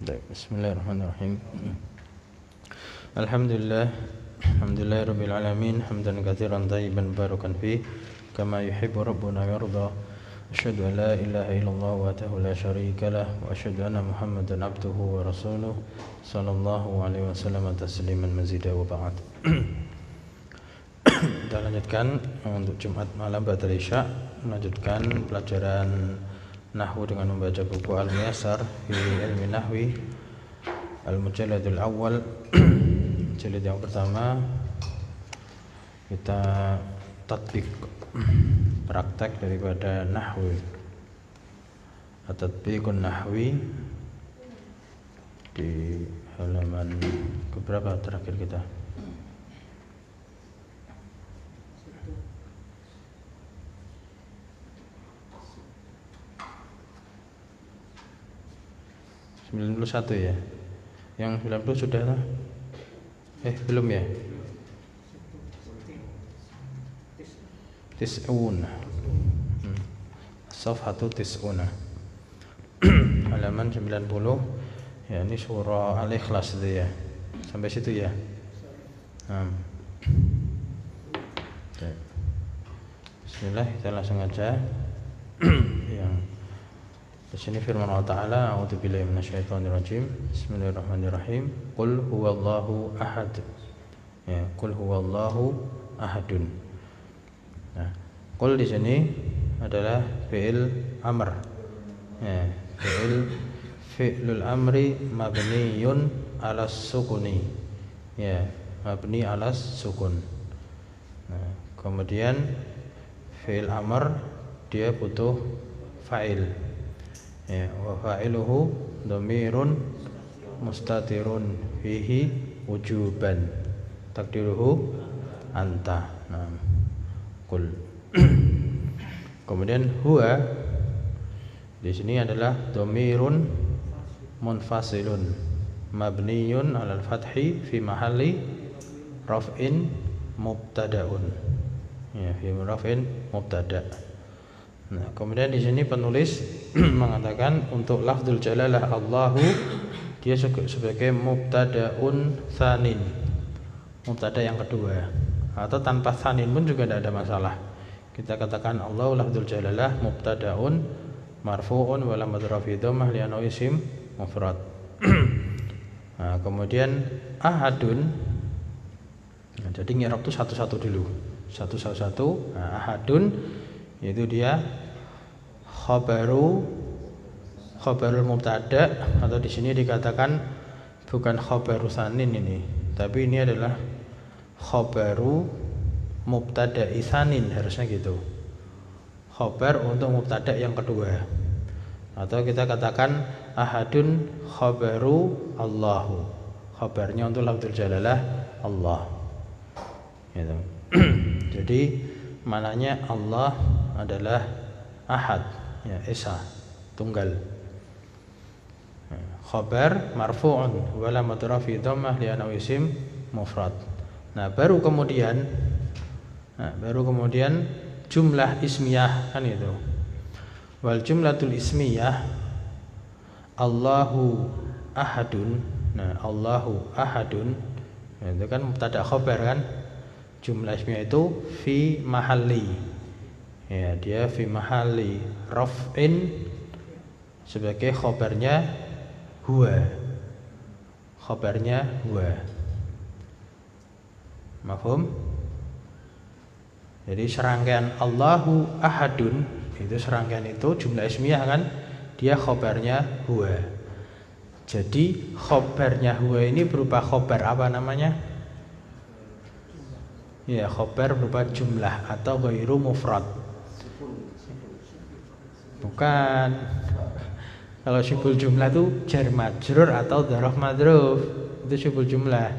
Bismillahirrahmanirrahim. Alhamdulillah, alhamdulillahirabbil alamin, hamdan katsiran thayyiban barakan fi kama yuhibbu rabbuna yarda. Asyhadu an la ilaha illallah wahdahu la syarika lah wa asyhadu anna Muhammadan abduhu wa rasuluh sallallahu alaihi wasallam tasliman mazida wa ba'd. Kita lanjutkan untuk Jumat malam ba'da Isya, melanjutkan pelajaran Nahwu dengan membaca buku Al-Muyassar fi Ilmi Nahwi Al-Mujalladul Awal. Jilid yang pertama kita tatbik, praktek daripada Nahwu, At-Tatbiqun Nahwi di halaman keberapa terakhir kita? satu ya. Yang 90 sudah lah. Belum ya? Tis'un. Safhatu tis'una. Halaman 90. Ya, ini surah Al-Ikhlas itu ya. Sampai situ ya. Bismillah, kita langsung aja. Yang di sini firman Allah Ta'ala, a'udzubillahi minasyaitonirrajim. Bismillahirrahmanirrahim. Qul huwallahu ahad. Ya, qul huwallahu ahadun. Nah, qul di sini adalah fi'il amr. Ya, fi'lul amri mabniyun 'alas sukuni. Ya, mabni 'alas sukun. Nah, kemudian fi'il amr dia butuh fa'il. Ya, wa fa'iluhu dhamirun mustatirun fihi wujuban takdiruhu anta. Nah, qul. Kemudian huwa di sini adalah dhamirun munfasilun mabniyun 'alal fathi fi mahalli raf'in mubtada'un. Ya, fi raf'in mubtada'. Nah, kemudian di sini penulis mengatakan untuk lafdzul jalalah Allahu dia sebagai mubtadaun tsanin, mubtada yang kedua, atau tanpa tsanin pun juga tidak ada masalah. Kita katakan Allahu lafdzul jalalah mubtadaun marfu'un wa lam rafi dhammah li annahu isim mufrad. Nah, kemudian ahadun. Nah, jadi ngirab itu satu-satu dulu. Satu-satu. Nah, ahadun yaitu dia khabarul mubtada, atau di sini dikatakan bukan khabaru tsanin ini, tapi ini adalah khabaru mubtada isanin, harusnya gitu. Khabar untuk mubtada yang kedua. Atau kita katakan ahadun khabaru Allahu. Khabarnya untuk lafdzul jalalah Allah. Gitu. Jadi maknanya Allah adalah ahad, ya, esa, tunggal. Khabar marfu'un wa lam rafi dhammah li annahu isim mufrad. Nah, baru kemudian jumlah ismiyah kan itu. Wal jumlatul ismiyah Allahu ahadun. Nah, Allahu ahadun itu kan mubtada khabar kan. Jumlah ismiyah itu fi mahalli. Ya, dia fi mahalli raf'in sebagai khabarnya huwa. Khabarnya huwa. Mafhum? Jadi serangkaian Allahu ahadun itu, serangkaian itu jumlah ismiyah kan, dia khabarnya huwa. Jadi khabarnya huwa ini berupa khabar apa namanya? Ya, khabar berupa jumlah atau ghairu mufrad. Bukan. Kalau syibul jumlah itu jar majrur atau dzaraf madzruf, itu syibul jumlah.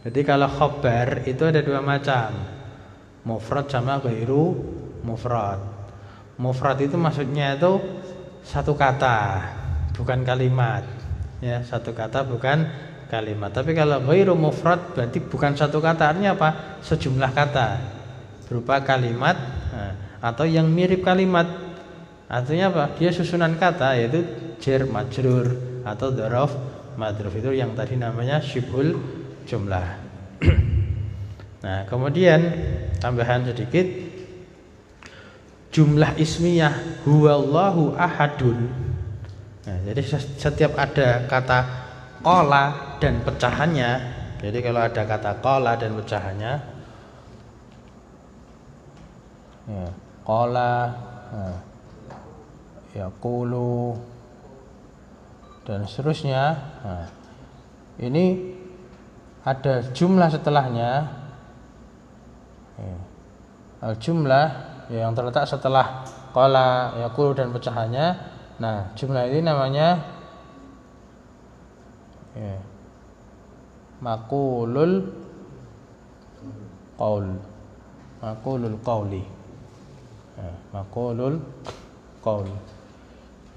Jadi kalau khabar itu ada dua macam, mufrad sama ghairu mufrad. Mufrad itu maksudnya itu satu kata, bukan kalimat. Ya, satu kata bukan kalimat. Tapi kalau ghairu mufrad berarti bukan satu kata, artinya apa? Sejumlah kata berupa kalimat atau yang mirip kalimat. Artinya apa? Dia susunan kata, yaitu jar majrur atau dzaraf madruf. Itu yang tadi namanya syibhul jumlah. Nah, kemudian tambahan sedikit, jumlah ismiyah huwallahu ahadun. Nah, jadi setiap ada kata qala dan pecahannya, jadi kalau ada kata qala dan pecahannya, ya, qala, nah, yaqulu dan seterusnya. Nah, ini ada jumlah setelahnya, ya, al jumlah yang terletak setelah qala, yaqulu dan pecahannya. Nah, jumlah ini namanya ya, maqulul qaul, maqulul qauli, ya, maqulul qaul.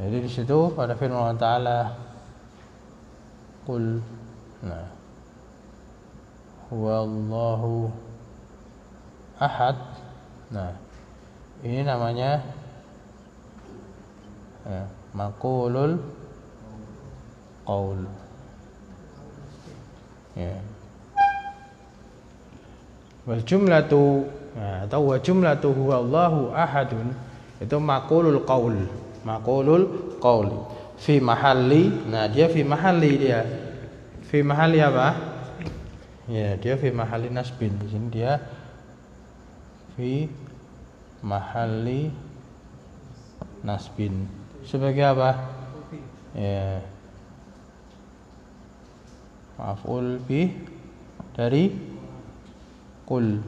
Jadi di situ pada firman Allah Ta'ala qul, nah, huwallahu ahad. Nah, ini namanya ya, maqulul qaul, ya. Wal jumlatu, nah, atau wa jumlatu huwallahu ahadun, itu maqulul qaul, maqulul qaul fi mahalli. Nah, dia fi mahalli, dia fi mahalli apa? Ya, dia fi mahalli nasbin. Di sini dia fi mahalli nasbin. Sebagai apa? Ya, maf'ul bih dari qul.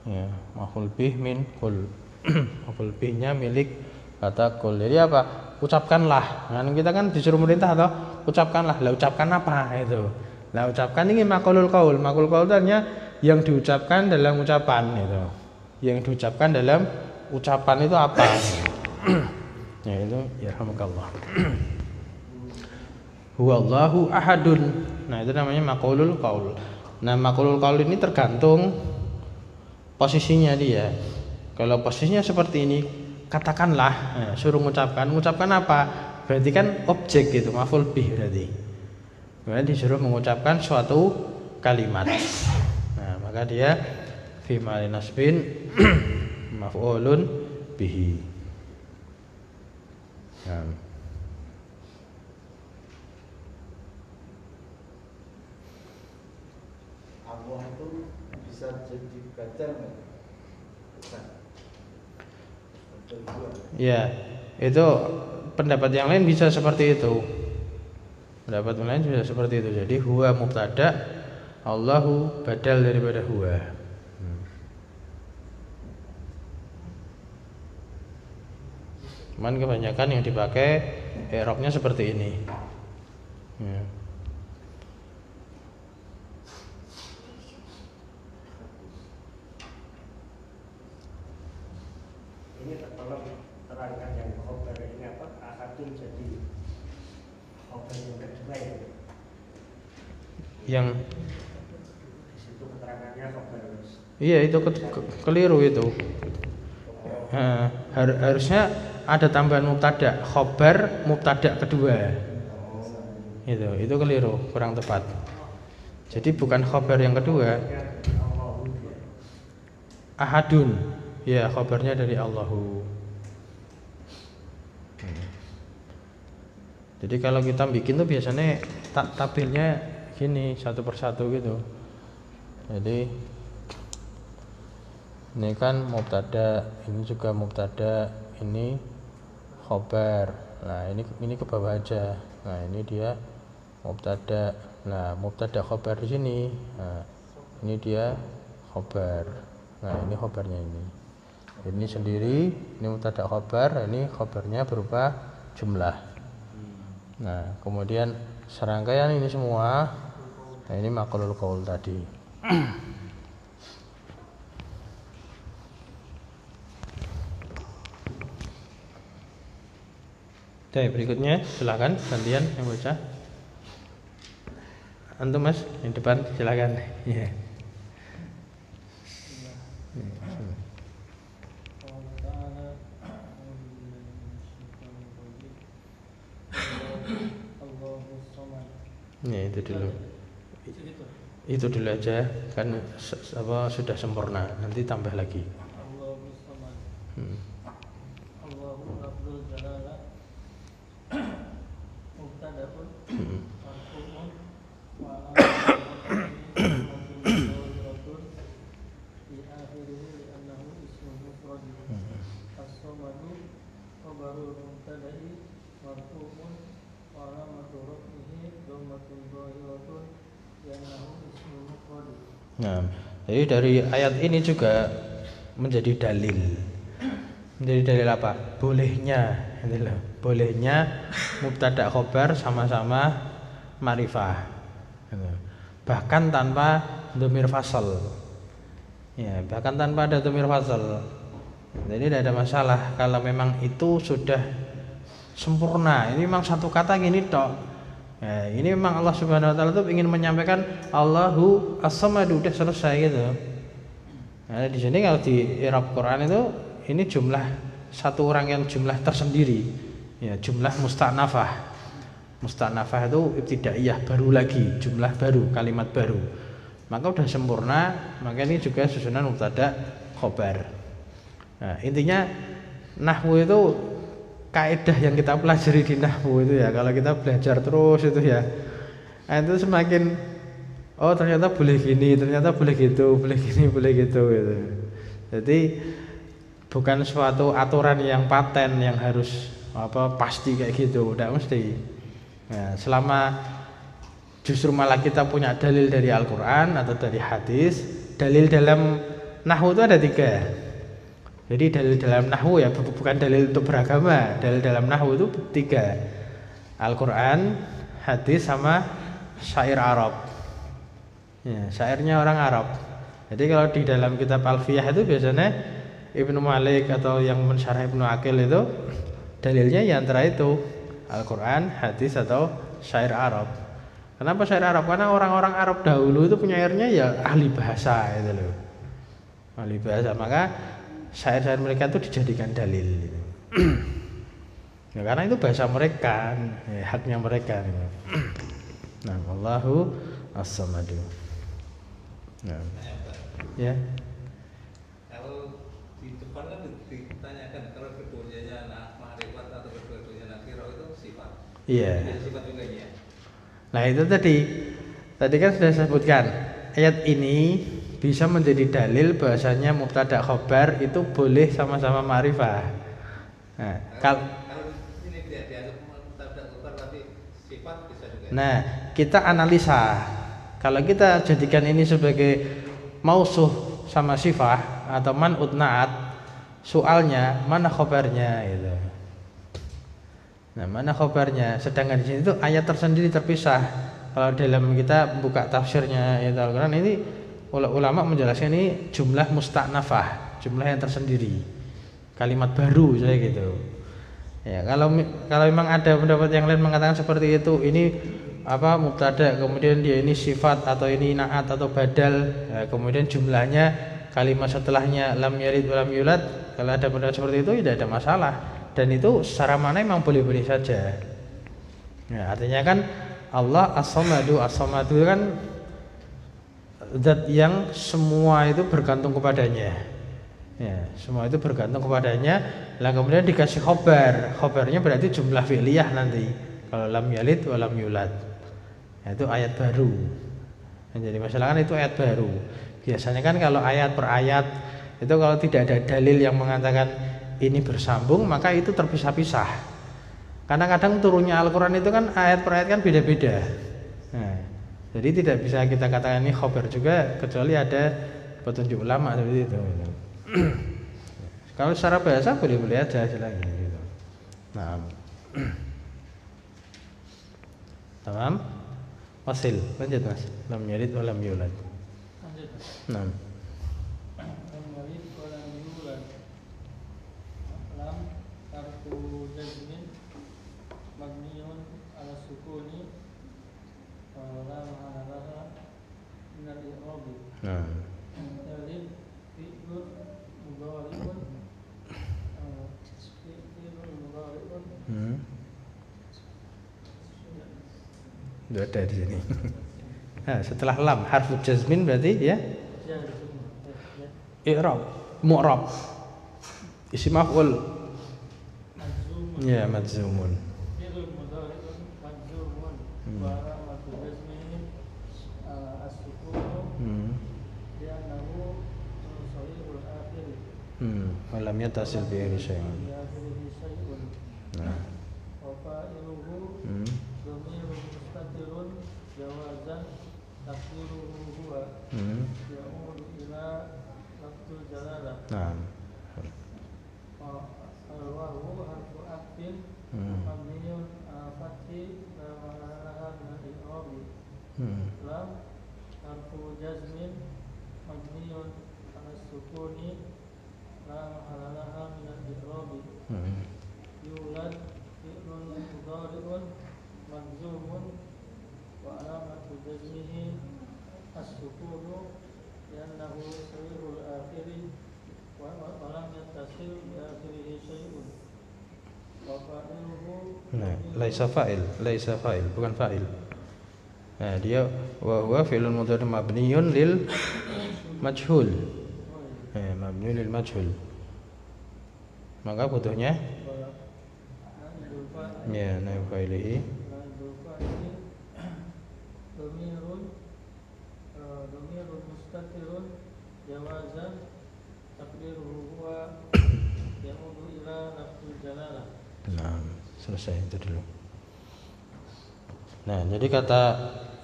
Ya, maf'ul bih min qul. Maf'ul bihnya milik kata qul. Jadi apa? Ucapkanlah. Nah, kita kan disuruh merintah atau ucapkanlah. Lah, ucapkan apa itu? Lah, ucapkan ini maqulul qaul. Maqulul qaul artinya yang diucapkan dalam ucapan itu. Yang diucapkan dalam ucapan itu apa? Ya, itu yarhamukallah. Huwallahu ahadun. Nah, itu namanya maqulul qaul. Nah, maqulul qaul ini tergantung posisinya dia. Kalau posisinya seperti ini, katakanlah, nah, suruh mengucapkan apa? Berarti kan objek gitu, maf'ul bih berarti. Kemudian disuruh mengucapkan suatu kalimat. Nah, maka dia fi ma'al nasbin maf'ulun bihi. Ya. Allah itu bisa jadi badal nggak? Ya, itu pendapat yang lain bisa seperti itu. Pendapat yang lain bisa seperti itu. Jadi huwa mubtada, Allahu badal daripada huwa. Cuman kebanyakan yang dipakai i'rabnya seperti ini. Ya. Ini tolong terangkan yang khobar ini apa? Ahadun jadi khobar yang kedua ya. Yang Di situ keterangannya khobar. iya itu keliru itu. Nah, harusnya ada tambahan mubtada, khobar mubtada kedua. Itu keliru, kurang tepat. Jadi bukan khobar yang kedua. Ahadun, ya khobarnya dari Allahu. Jadi kalau kita bikin tuh biasanya tabelnya gini satu persatu gitu. Jadi ini kan mubtada, ini juga mubtada, ini khobar. Nah, ini ke bawah aja. Nah, ini dia mubtada. Nah, mubtada khobar di sini. Nah, ini dia khobar. Nah, ini khobarnya ini. Ini sendiri, ini mubtada khobar, ini khobarnya berupa jumlah. Nah, kemudian serangkaian ini semua. Nah, ini maqulul qaul tadi. Oke, berikutnya silakan gantian yang baca. Antum Mas, yang depan silakan. Ya. Ya itu dulu. Itu dulu aja kan sudah sempurna. Nanti tambah lagi. Allahu Rabbul Jalala mubtada'un marfu'un wa alamatun fi akhirih li'annahu ismun mufrad. As-samadu khabarul mubtada'i marfu'un wa alamatu raf'ihi dhammatun dhahiratun li'annahu ismun mufrad. Nah, jadi dari ayat ini juga menjadi dalil. Menjadi dalil apa? Bolehnya, gitu loh. Bolehnya mubtada khobar sama-sama ma'rifah. Gitu. Bahkan tanpa dhamir fasal. Ya, bahkan tanpa ada dhamir fasal. Jadi tidak ada masalah kalau memang itu sudah sempurna. Ini memang satu kata gini tok. Ya, ini memang Allah Subhanahu wa taala tuh ingin menyampaikan Allahu as-samadu, udah selesai gitu. Nah, di sini kalau di i'rab Quran itu ini jumlah satu orang yang jumlah tersendiri. Ya, jumlah musta'nafah. Musta'nafah itu ibtidaiyah, baru lagi, jumlah baru, kalimat baru. Maka udah sempurna, maka ini juga susunan mubtada khobar. Nah, intinya nahwu itu kaidah yang kita pelajari di nahwu itu ya, kalau kita belajar terus itu ya, nah itu semakin oh ternyata boleh gini, ternyata boleh gitu, boleh gini, boleh gitu gitu. Jadi bukan suatu aturan yang paten yang harus pasti kayak gitu, tidak mesti. Nah, selama justru malah kita punya dalil dari Al-Quran atau dari hadis. Dalil dalam nahwu itu ada 3. Jadi dalil dalam nahwu ya bukan dalil untuk beragama. Dalil dalam nahwu itu 3. Al-Quran, hadis, sama syair Arab. Ya, syairnya orang Arab. Jadi kalau di dalam kitab Alfiyah itu biasanya Ibnu Malik atau yang mensyarah Ibnu Aqil itu dalilnya ya antara itu Al-Quran, hadis, atau syair Arab. Kenapa syair Arab? Karena orang-orang Arab dahulu itu penyairnya ya ahli bahasa itu loh. Ahli bahasa, maka syair-syair mereka itu dijadikan dalil gitu. Ya, karena itu bahasa mereka, ya, haknya mereka gitu. Nah, Allahu as-samadu. Nah. Ya. Kalau di depan kan ditanyakan kalau keduanya ma'rifat atau keduanya nakirah itu sifat. Iya. Sifat juga ya. Nah, itu tadi kan sudah sebutkan ayat ini bisa menjadi dalil bahasanya mubtada khobar itu boleh sama-sama ma'rifah. Nah, kalau ini tidak dianggap mubtada khobar tapi sifat bisa juga. Nah, kita analisa. Kalau kita jadikan ini sebagai mausuh sama sifah atau man'ut na'at, soalnya mana khobarnya gitu. Nah, mana khobarnya? Sedangkan di sini itu ayat tersendiri terpisah. Kalau dalam kita buka tafsirnya ayat Al-Quran ini ulama menjelaskan ini jumlah musta'nafah, jumlah yang tersendiri, kalimat baru saya gitu. Ya, kalau memang ada pendapat yang lain mengatakan seperti itu, ini mubtada, kemudian dia ini sifat atau ini na'at atau badal, ya, kemudian jumlahnya kalimat setelahnya lam yalid wa lam yulad. Kalau ada pendapat seperti itu tidak ada masalah, dan itu secara mana memang boleh-boleh saja. Ya, artinya kan Allah as-samadu, as-samadu kan zat yang semua itu bergantung kepadanya. Ya, semua itu bergantung kepadanya. Lah kemudian dikasih khobar. Khobarnya berarti jumlah fi'liyah nanti. Kalau lam yalid wa lam yulad. Ya, itu ayat baru. Yang jadi masalah kan itu ayat baru. Biasanya kan kalau ayat per ayat itu kalau tidak ada dalil yang mengatakan ini bersambung, maka itu terpisah-pisah. Karena kadang turunnya Al-Quran itu kan ayat per ayat kan beda-beda. Nah, jadi tidak bisa kita katakan ini khobar juga kecuali ada petunjuk ulama seperti itu. Kalau secara bahasa boleh-boleh aja lagi gitu. Nah. Tamam? Wasil, lanjut Mas. Lam yalid wa lam yulad. Lanjut. Nah. Lam yalid wa lam yulad. Lam harfu jazmin mabniun ala sukuni la mahalaha min al-i'rab. Nah. Yalid fi'lun mudhari'un fi'lun mudhari'un Itu ada di sini. Nah, setelah lam harfu jazmin berarti ya i'rab, mu'rab. Isim maf'ul. Ya, madzumun. Fi'il mudhari'un majzumun wa alamatu jazmihi as-sukun li'annahu sahihul akhir. Walam yatasil bi syai'un. Di akhirih syai'un. Nah. Wa fa'iluhu dhamirun mustatirun jawazan taqdiruhu huwa ya'udu ila lafzul jalalah. Nah. Al-wawu harfu atfin mabniyun fathi la mahalaha min al-i'rabi. Lam harfu jazmin mabniyun ala sukuni la mahalaha min al-i'rabi. Yulad fi'lun mudhari'un majzumun wa alamatu jazmihi as-sukunu li'annahu sahihul akhiri wa lam yattasil bi akhirihi syai'un. Wa fa'iluhu Nah, laisa fa'il, bukan fa'il. Nah, dia wa huwa fi'lun mudhari' mabniyun lil majhul. Mabniyun lil majhul. Maka butuhnya ya naib fa'ilihi dhamirun mustatirun jawazan taqdiruhu huwa ya'udu ila lafzul jalalah. Nah, selesai itu dulu. Nah, jadi kata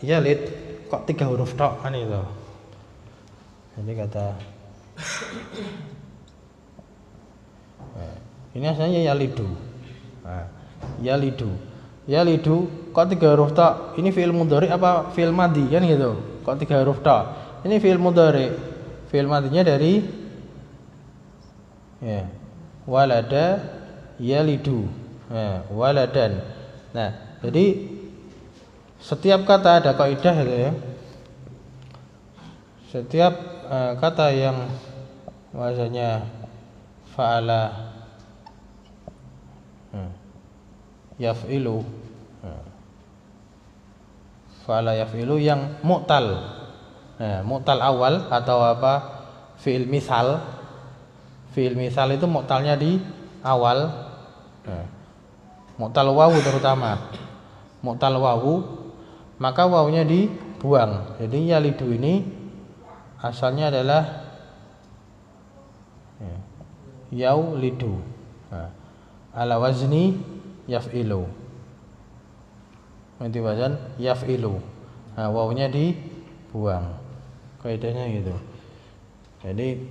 yalid kok 3 huruf tok kan itu. Jadi kata ini asalnya yalidu. Nah, yalidu kok 3 huruf tok. Ini fi'il mudhari apa fi'il madhi kan gitu. Kok 3 huruf tok. Ini fi'il mudhari. Fi'il madhinya dari ya walada yalidu. Nah, waladan. Nah, jadi setiap kata ada kaidah gitu ya. Setiap kata yang bahasanya fa'ala yaf'ilu fa'ala yaf'ilu yang mu'tal. Nah, mu'tal awal atau apa fi'il misal. Fi'il misal itu mu'talnya di awal. Nah, mu'tal wawu terutama. Mu'tal wawu maka wawunya dibuang. Jadi yalidu ini asalnya adalah yaulidu. Nah, ala wazni yaf'ilu. Nanti wazan yaf'ilu. Nah, wawunya dibuang. Kaidahnya gitu. Jadi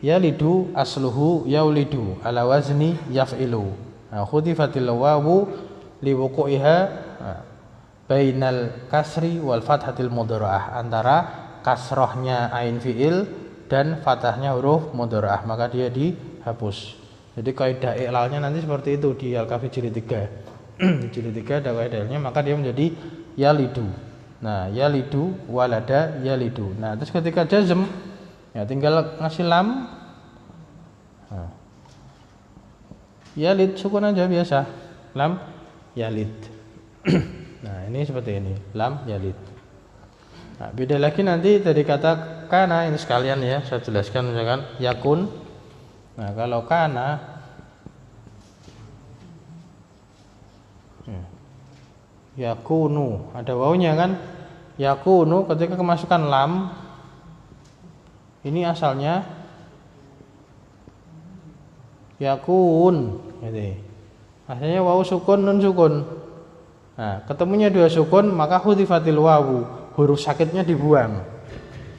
yalidu asluhu yaulidu ala wazni yaf'ilu. Nah, khudifatil wawu liwuqu'iha bainal kasri wal fathatil mudhara'ah, antara kasrohnya ain fi'il dan fathahnya huruf mudhara'ah, maka dia dihapus. Jadi kaidah i'lalnya nanti seperti itu di Al-Kafi jilid 3. Jilid 3 ada kaidahnya, maka dia menjadi yalidu. Nah, yalidu walada yalidu. Nah, terus ketika jazm ya tinggal ngasih lam. Nah, yalid sukun aja biasa. Lam yalid. Nah, ini seperti ini, lam yalid. Nah, beda lagi nanti dari kata kana, ini sekalian ya saya jelaskan. Misalkan yakun. Nah, kalau kana yakunu, ada wawunya kan? Yakunu ketika kemasukan lam ini asalnya yakun gitu. Asalnya wawu sukun nun sukun. Nah, ketemunya 2 sukun maka hudhifatil wawu, huruf sakitnya dibuang.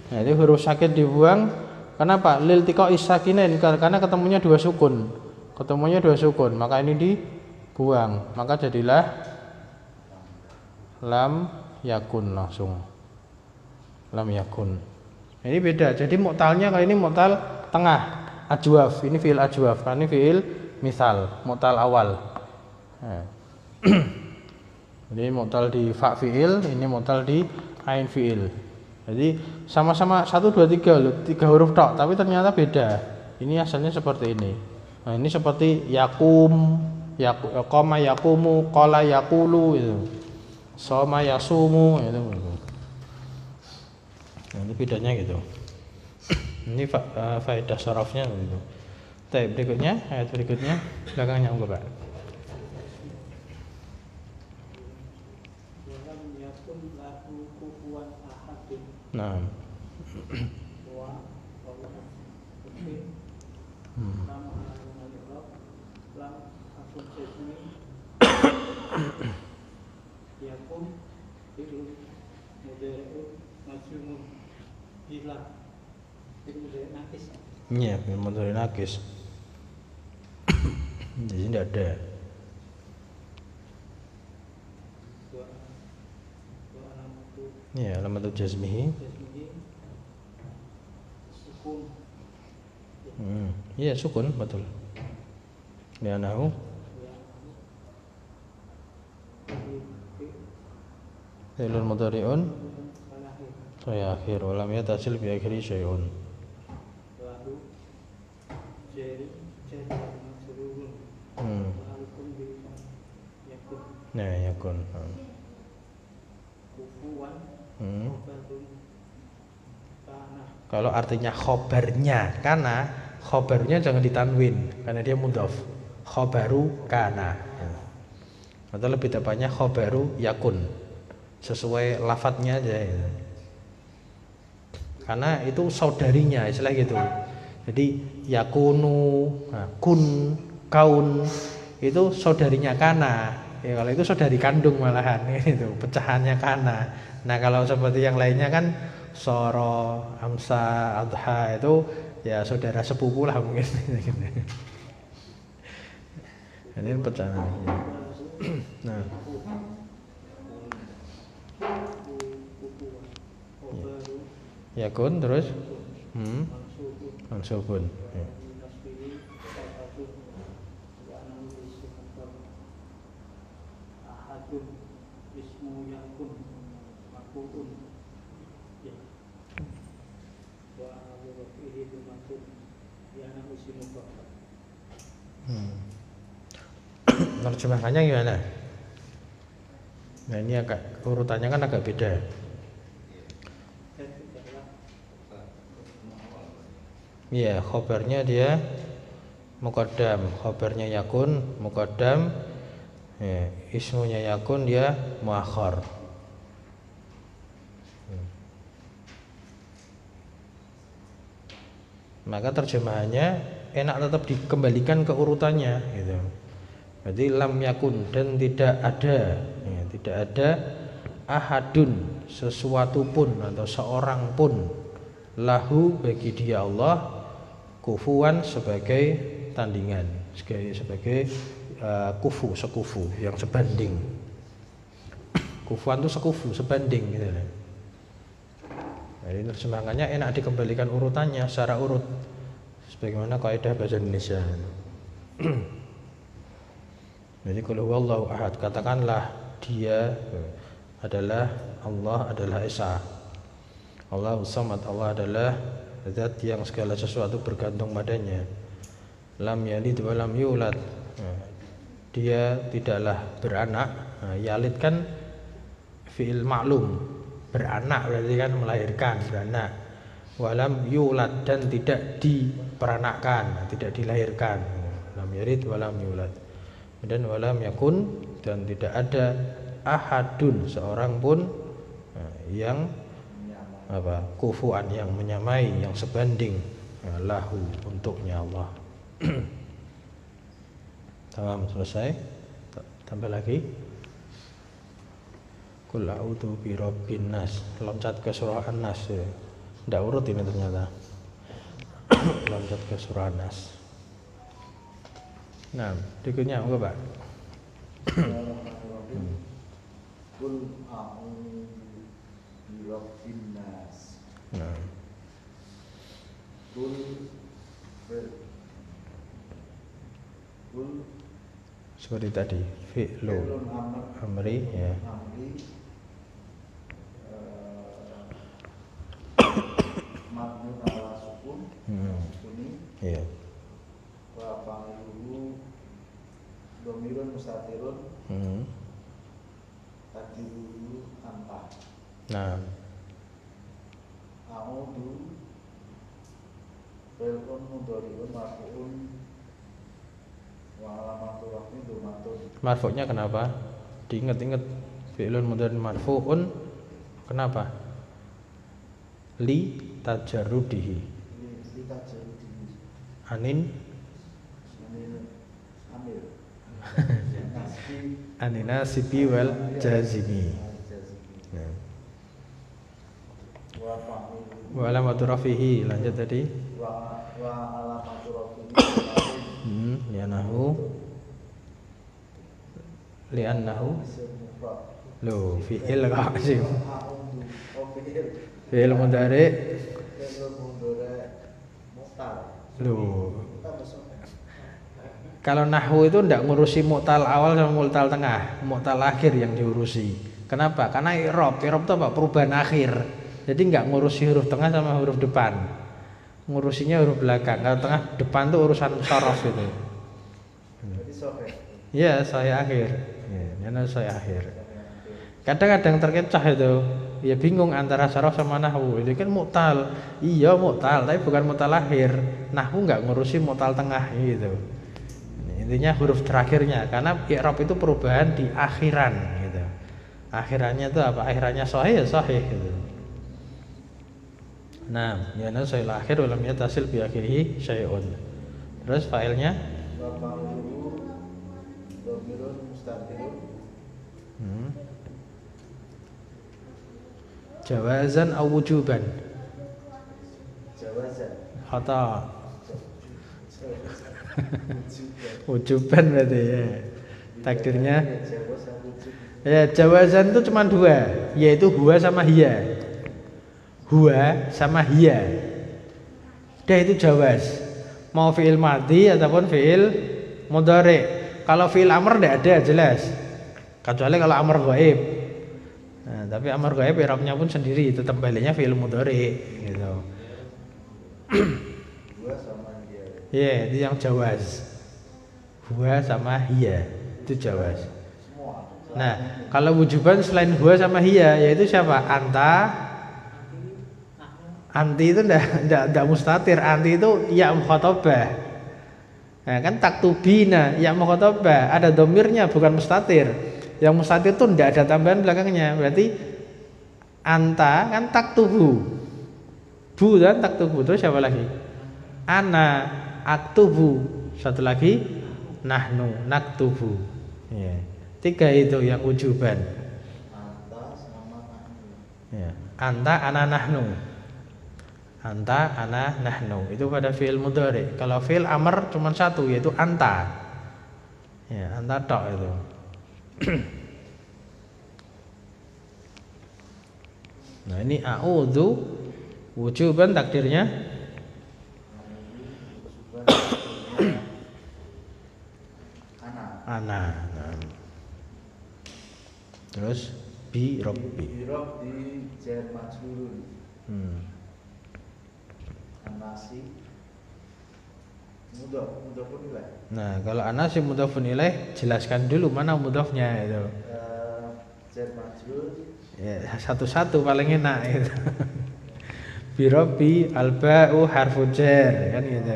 Nah, itu huruf sakit dibuang. Kenapa? Lil tiqa'is sakinain, karena ketemunya 2 sukun. Ketemunya 2 sukun, maka ini dibuang. Maka jadilah lam yakun langsung. Lam yakun. Ini beda. Jadi mu'talnya kali ini mu'tal tengah, ajwaf. Ini fi'il ajwaf, ini fi'il misal, mu'tal awal. Nah. Jadi mu'tal di fa fi'il, ini mu'tal di ain fi'il. Jadi sama-sama 1 2 3 loh, 3 huruf tok, tapi ternyata beda. Ini asalnya seperti ini. Nah, ini seperti yakum, yaqama yaqumu, qala yaqulu itu. Soma yasumu itu. Nah, ini bedanya gitu. Ini faedah sarafnya gitu. Tapi berikutnya, ayat berikutnya belakangnya Pak. Walam yakun lahu kufuwan ahadun. Nah. Wa oke. Nama al-Rabb lam akun jazmi. Yakun fi'lun mudhari'un majzumun bila itu mudhari' nakis. Iya, mudhari' nakis. Di sini tidak ada. Ya, alamat jazmihi. Sukun. Iya, sukun, betul. Lianahu fi'lun mudhari'un ya akhir walam yatasil bi akhiri syai'un. Lalu jari majrurun. Lalu pun yakun. Nah, yakun. Kufuwan. Khobarun kana. Kalau artinya khobarnya karena khobarnya jangan ditanwin karena dia mudhaf. Khobaru kana. Atau lebih tepatnya khobaru yakun. Sesuai lafadznya aja gitu. Karena itu saudarinya istilah gitu. Jadi yakunu, kun, kaun itu saudarinya kana. Ya kalau itu saudari kandung malahan itu pecahannya kana. Nah kalau seperti yang lainnya kan soro, amsa, adha itu ya saudara sepupu lah mungkin. Ini pecahan. Nah. Yakun terus mansubun. Ya. Terjemahannya gimana? Nah ini agak urutannya kan agak beda. Iya, khobarnya dia muqaddam, khobarnya yakun muqaddam, ya, ismunya yakun dia muakhar. Maka terjemahannya enak tetap dikembalikan ke urutannya gitu. Berarti lam yakun dan tidak ada, ya, tidak ada ahadun sesuatu pun atau seorang pun lahu bagi dia Allah kufuan sebagai tandingan, sebagai kufu, sekufu yang sebanding. Kufuan itu sekufu, sebanding gitu. Jadi terjemahannya enak dikembalikan urutannya secara urut sebagaimana kaidah bahasa Indonesia. Jadi kalau wallahu ahad katakanlah dia adalah Allah adalah Esa. Allahu samad, Allah adalah zat yang segala sesuatu bergantung padanya. Lam yalid wa lam yulad. Dia tidaklah beranak. Yalid kan fi'il ma'lum, beranak berarti kan melahirkan, beranak. Walam yulad dan tidak diperanakkan, tidak dilahirkan. Lam yalid wa lam yulad. Dan walam yakun dan tidak ada ahadun seorang pun yang apa kufuan yang menyamai yang sebanding lahu untuknya Allah. Tamam, selesai. Tambah lagi. Qul a'udzu birabbin nas. Loncat ke surah An-Nas ya. Nggak urut ini ternyata. Loncat ke surah An-Nas. Nah, berikutnya apa Pak? Qul a'udzu birabbin nas. Nah. Qul Seperti tadi, fi'lu amri ya. Mabni ala sukun. Sukuni. Iya. Wa fa'iluhu dhamirun mustatirun. tadi dulu anta. Nah, A'udhu Belkun mudhari'un marfu'un wa alamatu raf'i dhammatun. marfu'nya kenapa? Diinget-inget, fi'lun mudhari marfu'un kenapa? Li tajarrudihi Li tajarudi anin amil nasbi aninasibi wal jazimi. Nah. wa fa'il Wa alamatu rafihi, lanjut tadi. wa alamatu raf'i Ya nahu li'annahu isim mufrad. lo fi'il kok sih. A'udhu fi'il Fi'il mudhari Belkun mudhari' muhtal. lo. Kita besok Kalau nahwu itu ndak ngurusi mu'tal awal sama mu'tal tengah, mu'tal akhir yang diurusi. Kenapa? Karena i'rab itu apa? Perubahan akhir. Jadi nggak ngurusi huruf tengah sama huruf depan. Ngurusinya huruf belakang. Kalau tengah depan tuh urusan syaraf itu. jadi sore. Ya, saya akhir. Ya, ini saya akhir. Kadang-kadang terkecoh itu. Ya bingung antara syaraf sama nahwu. Itu kan mu'tal. Iya mu'tal, tapi bukan mu'tal akhir. Nahwu nggak ngurusi mu'tal tengah gitu. Intinya huruf terakhirnya, karena i'rab itu perubahan di akhiran gitu. Akhirannya itu apa? Akhirannya sahih ya sahih gitu. Nah, ya nasal akhir ulam yatasil bi akhirih syai'un. Terus failnya Wa fa'iluhu dhamirun mustatirun jawazan aw wujuban. jawazan. Khata. Wujuban. Wujuban berarti ya. Takdirnya Jawazan wujub. ya jawazan itu cuma dua, yaitu huwa sama hiya. Huwa sama hiya. Dah itu jawaz. Mau fi'il madhi ataupun fi'il mudhari. Kalau fi'il amr tidak ada jelas. Kecuali kalau amr ghaib. Nah, tapi amr ghaib i'rabnya pun sendiri, tetap baliknya fi'il mudhari gitu. Dua sama dia. Iya, itu yang jawaz. Huwa sama hiya itu jawaz. Semua. Nah, kalau wujuban selain huwa sama hiya yaitu siapa? Anta. Anti itu ndak mustatir. Anti itu ya mukhatabah. Nah, kan taktubina ya mukhatabah, ada domirnya bukan mustatir. Yang mustatir itu ndak ada tambahan belakangnya. Berarti anta kan taktubu. Bu kan taktubu. Terus siapa lagi? Ana aktubu. Satu lagi nahnu naktubu. Ya. Tiga itu yang wujuban. Anta sama nahnu. Ya. Anta ana nahnu. Anta ana nahnu. Itu pada fi'il mudhari. Kalau fi'il amr cuma satu yaitu anta. Ya, anta tok itu. Nah, ini a'udzu wujuban takdirnya Anak. ana. Nah. Terus bi rabbi. Birok di jar majhulun. Anasi. Mudah pun nilai. Nah, kalau ana si mudhafun ilaih jelaskan dulu mana mudhafnya itu. Jar majhul. Ya, satu-satu paling enak itu. Bi rabbi alba'u harfu jar kan gitu.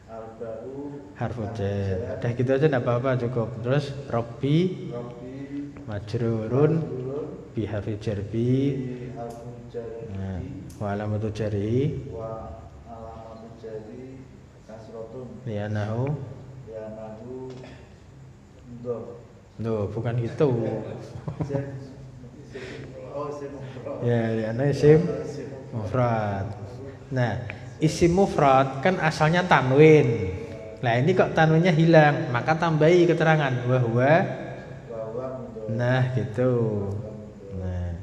Alba'u Harfu jar. Udah gitu aja enggak apa-apa cukup. Terus rabbi Rabbi majrurun Majhulun bi harfi jarbi. Bi harfun Nah, jari wa alamatu jari wa alamatu jari kasrotun lianahu. ya nahu mudhaf. Loh, bukan gitu. Oh, isim mufrad. Ya, lianahu isim Isim mufrad. Nah, isim mufrad kan asalnya tanwin. Nah, ini kok tanwinnya hilang, maka tambahi keterangan bahwa bahwa mudhaf. nah gitu. Nah,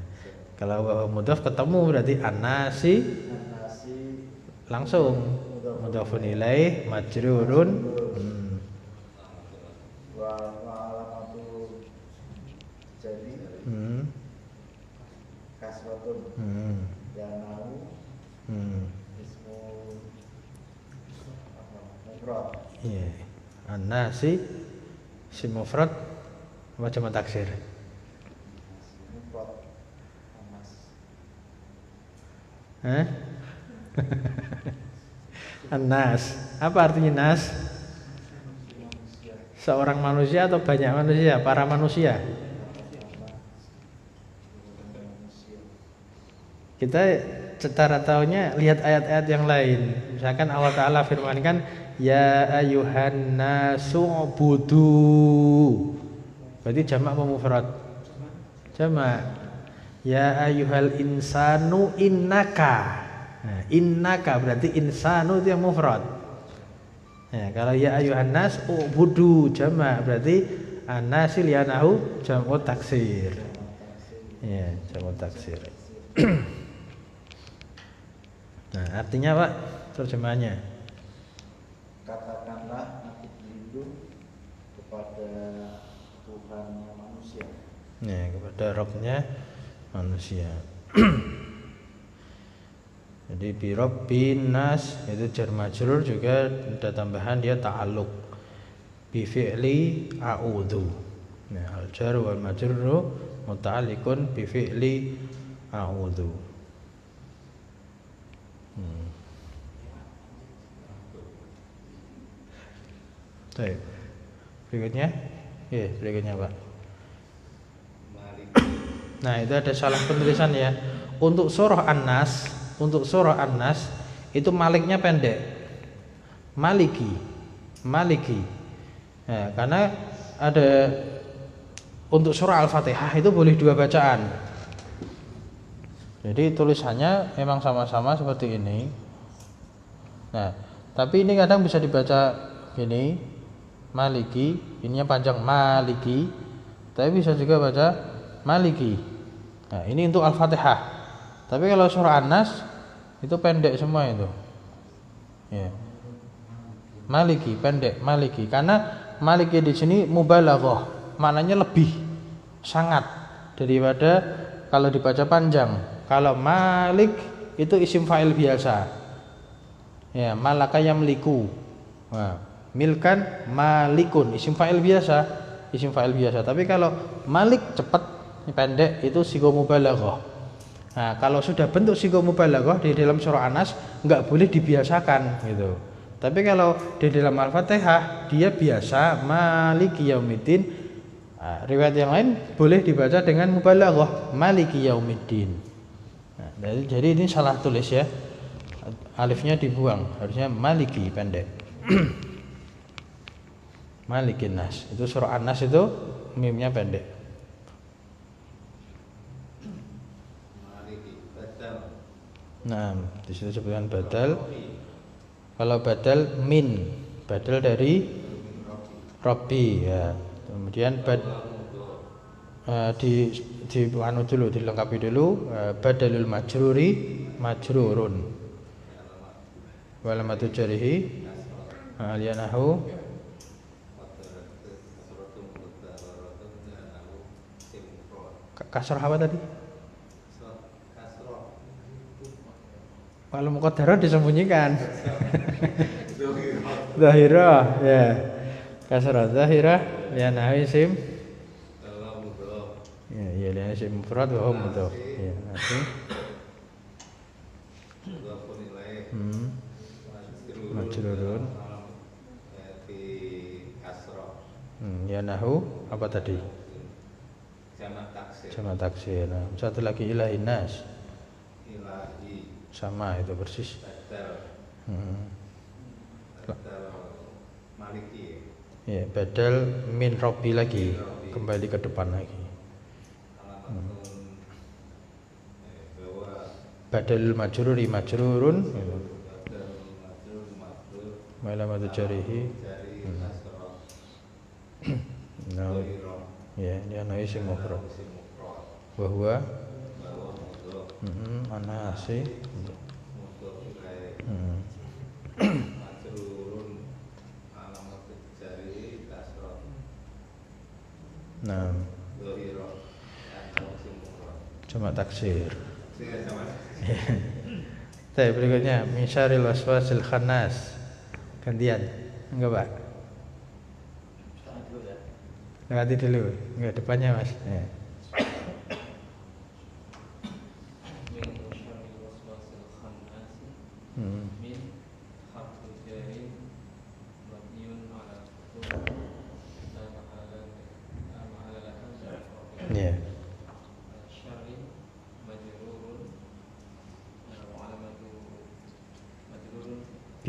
kalau bahwa mudhaf ketemu berarti anasi Nasi langsung mudhafun ilaih majrurun. wa alamatu jari Hmm. kasrotun Hmm. ya nahu Hmm. ismu mufrad. Iya. Anasi si mufrad apa cuma taksir? mufrad anas. Hah? Anas. Apa artinya nas? Manusia. Seorang manusia atau banyak manusia? Para manusia. Manusia. Kita secara tahunya lihat ayat-ayat yang lain. Misalkan Allah Ta'ala firmankan, ya ayuhan nasu'budu. Berarti jamak apa mufrad? Jamak. Ya ayuhal insanu innaka. Nah, innaka berarti insanu itu yang mufrad. Nah, kalau ya ayuhan nas ubudu jamak berarti anasil yanahu jamu taksir. Ya, jamu taksir. Nah, artinya Pak terjemahannya? Katakanlah aku berlindung kepada Tuhannya manusia. Ya, kepada Rabbnya manusia. Jadi bi rabbin nas itu jar majrur juga ada tambahan dia ta'alluq bi fi'li a'udzu. Nah, al jar wal majrur muta'alliqun bi fi'li a'udzu. Baik. Berikutnya? Ya, berikutnya Pak. Nah, itu ada salah penulisan ya. Untuk surah An-Nas, itu maliknya pendek. Maliki. Nah, karena ada untuk surah Al-Fatihah itu boleh dua bacaan. Jadi tulisannya memang sama-sama seperti ini. Nah, tapi ini kadang bisa dibaca gini, Maliki, ininya panjang Maliki, tapi bisa juga baca Maliki. Nah, ini untuk Al-Fatihah. Tapi kalau surah An-Nas itu pendek semua itu. Ya. Maliki pendek, Maliki. Karena Maliki di sini mubalaghah, maknanya lebih sangat daripada kalau dibaca panjang. Kalau Malik itu isim fa'il biasa. Ya, malaka yamliku. Nah, milkan malikun isim fa'il biasa. Tapi kalau Malik cepat pendek itu sigo mubalaghah. Nah, kalau sudah bentuk sigo mubalaghah di dalam surah An-Nas enggak boleh dibiasakan gitu. Tapi kalau di dalam Al-Fatihah dia biasa Maliki yaumiddin. Nah, riwayat yang lain boleh dibaca dengan mubalaghah Maliki yaumiddin. Nah, jadi ini salah tulis ya. Alifnya dibuang, harusnya Maliki pendek. Malikin Nas. Itu surah An-Nas itu mimnya pendek. Nah, di situ sebutkan badal. Kalau badal min, badal dari Rabbi ya. Kemudian di anu dulu, dilengkapi dulu badalul majruri majrurun. Walamatu jarihi aliyanahu kasrah apa tadi? Kalau muqaddarah disembunyikan. Zahirah ya. Kasrah zahirah ya nahi isim. Ya lian isim mufrad wa hum mudhaf. Ya, nanti. Majrurun. Ya nahu apa tadi? Jamak taksir. Nah, satu lagi ilahin nas. Sama itu persis. Maliki. Ya, badal min Rabbi lagi, kembali ke depan lagi. Badal majruri majrurun. Malamatu jarihi. Nah, ya, dia naik isim mufrad. Wa huwa anasi. Nah, cuma taksir. Saya berikutnya misyaril waswasil khannas. Gantian, enggak Pak? Lewati dulu, enggak depannya Mas. Ya.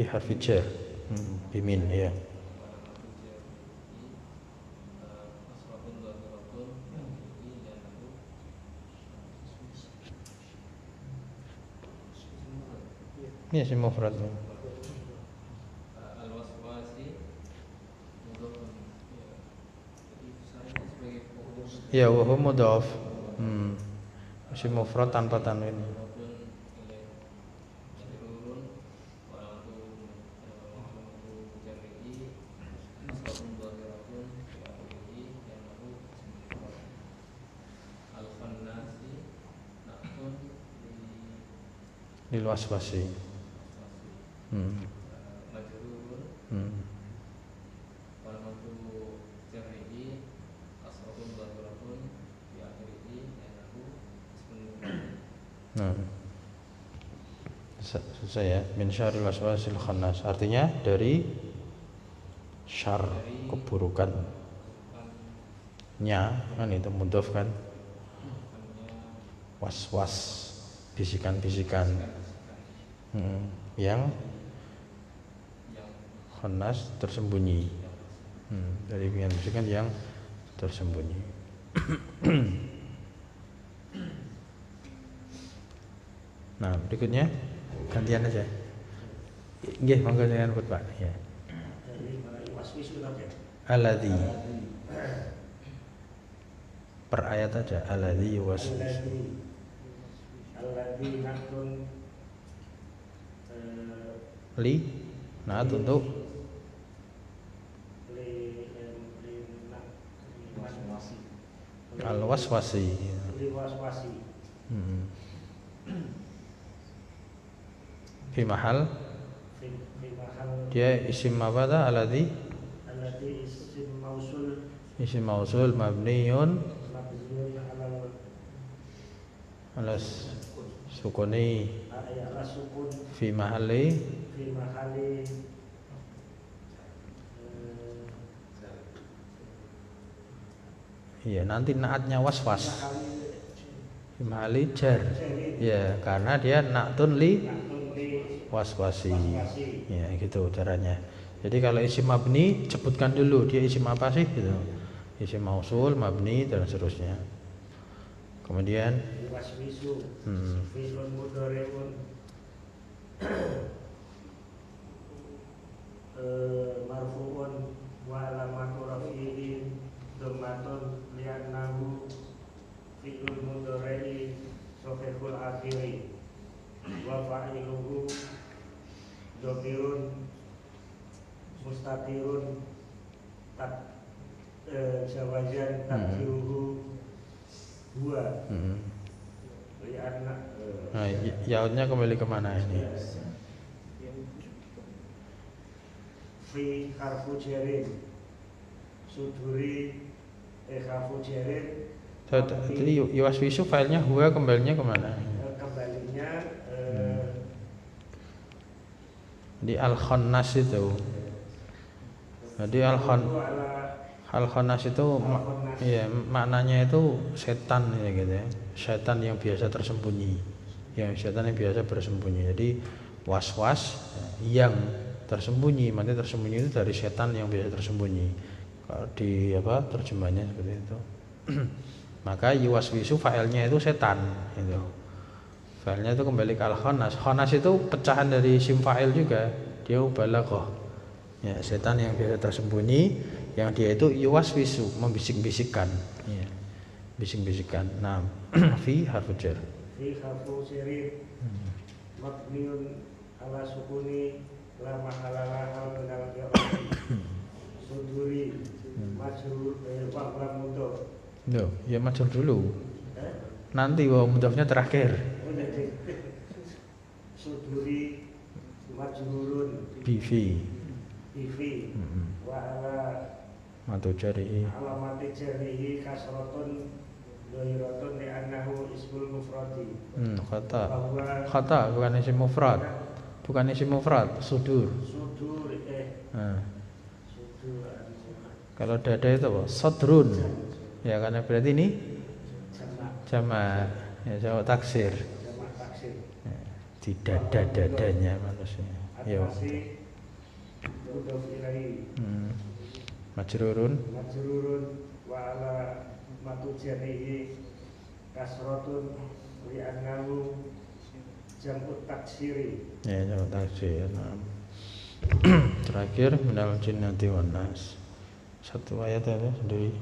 fi harfi jar. Bimin ya. Ini isim mufrad. Ya, wa huwa mudhaf. Isim mufrad tanpa tanwin. Lil waswasi. Selesai ya. Min syarril waswasil khannas. Artinya dari syar, keburukan nya, kan itu mudhaf kan. Was-was, bisikan-bisikan yang khannas, tersembunyi. Dari bisikan yang tersembunyi. Nah, berikutnya gantian aja. Nggih, monggo jenengan put Pak. Ya. Dari waswisu tadi. Alladzi. Per ayat aja. Alladzi waswisu. Alladzi naktun Li. Nah, untuk al-waswasi. waswasi. Fi mahal. Dia isim apa dah? Alladzi Isim mausul. Isim mausul mabniun ala sukuni ala sukun fi mahalli iya, nanti naatnya waswas fi mahalli jar. Ya, karena dia naatun li waswasi. Ya, gitu caranya. Jadi kalau isim mabni sebutkan dulu dia isim apa sih gitu. Isim mausul, mabni dan seterusnya. Kemudian waswisu fi'lun mudhari'un marfu'un wa alamatu rafi'ihi dhammatun li'annahu fi'lun mudhari'i sahihul akhiri wa fa'iluhu dhamirun mustatirun jawajan takdiruhu dua. Nah, yaudnya kembali kemana ini? Fi harfu jarin suduri harfu jarin. Jadi yuwaswisu filenya huwa kembalinya kemana? Kembalinya di al-khannas itu. Jadi al-khannas itu ya, maknanya itu setan ya gitu ya. Setan yang biasa tersembunyi. Setan yang biasa bersembunyi. Jadi was-was yang tersembunyi, maknanya tersembunyi itu dari setan yang biasa tersembunyi. Kalau di apa terjemahnya seperti itu. Maka yuwaswisu failnya itu setan itu. Failnya itu kembali ke al-khannas. Khannas itu pecahan dari isim fa'il juga. Dia mubalaghah. Ya, setan yang biasa tersembunyi, yang dia itu yuwaswisu, membisik-bisikkan. Ya. Bisik-bisikan. Nah, fi harfu jar. Fi harfu jarin mabniun ala sukuni la mahala lahu min al-i'rab. Suduri majrur wa mudhaf. Loh, ya majrur dulu. Nanti mudhafnya terakhir. Suduri majrurun Bifi. wa ala Matu jarihi. alamati jarihi kasratun dhairatun li'annahu ismul mufradi. Khata bukan isim mufrad. Bukan isim mufrad, sudur. Sudur sudur. Kalau dada itu apa? Sadrun. Ya, karena berarti ini jamak. Ya, jamak taksir. Jamak taksir. Ya, di dada-dadanya manusia. Yo. masih mudhof ilaihi Majrurun wa ala matujanihi kasratun li annahu jam'ut taksiri. ya jamak taksir. Terakhir minal jinnati wan nas. Satu ayat ya sendiri.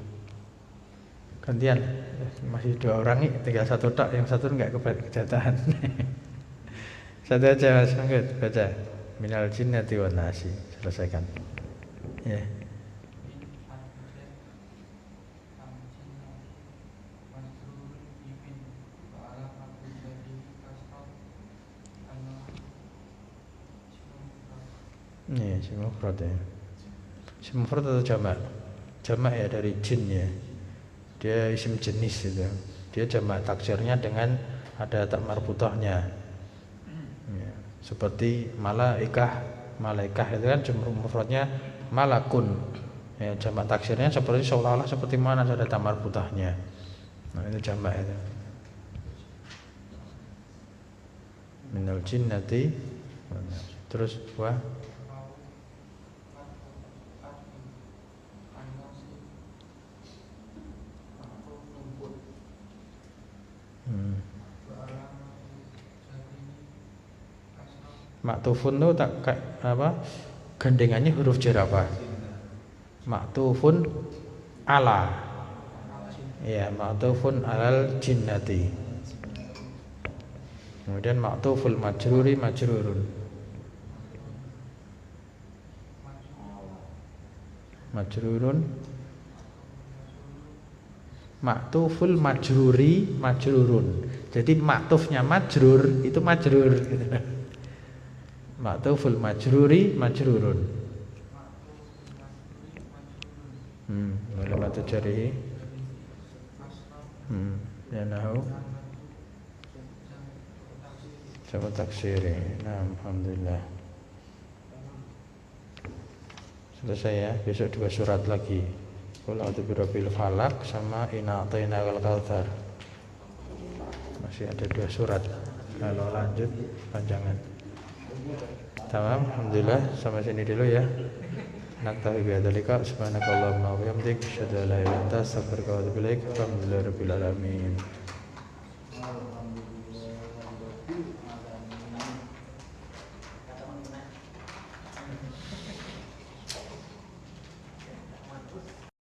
Gantian. Masih 2 orang nih, tinggal 1 tok, yang 1 enggak kejatahan. 1 aja Mas Manggut, baca. Minal jinnati wan nasi. Selesaikan. Ya. Iya, isim mufrad ya. Isim mufrad atau jamak? Jamak ya, dari jin ya. Dia isim jenis itu. Dia jamak taksirnya dengan ada tak marbutahnya. Ya. Seperti malaikah itu kan jamak mufradnya malakun. Ya, jamak taksirnya seperti seolah-olah seperti mana ada tak marbutahnya. Nah, itu jamak itu. Minal jinnati. Terus wah Maktufun itu tak kayak apa? Gandengannya huruf jar apa? Maktufun ala. Ya, maktufun alal jinnati. Kemudian maktuful majruri majrurun. Majrurun. Maktuful majruri majrurun. Jadi maktufnya majrur itu majrur gitu. Maktuful majruri majrurun. Alamatu jarihi. Ya nahu. Coba taksiri. Nah, alhamdulillah. Selesai ya. Besok 2 surat lagi. Qul a'udzu birabbil falaq sama inna a'tainakal kautsar. Masih ada 2 surat. Kalau lanjut panjangan. Tamam, alhamdulillah sampai sini dulu ya. Naktafi bihadzalika subhanakallahumma wa bihamdik asyhadu an la ilaha illa anta astaghfiruka wa atubu ilaik. Alhamdulillahirabbil alamin.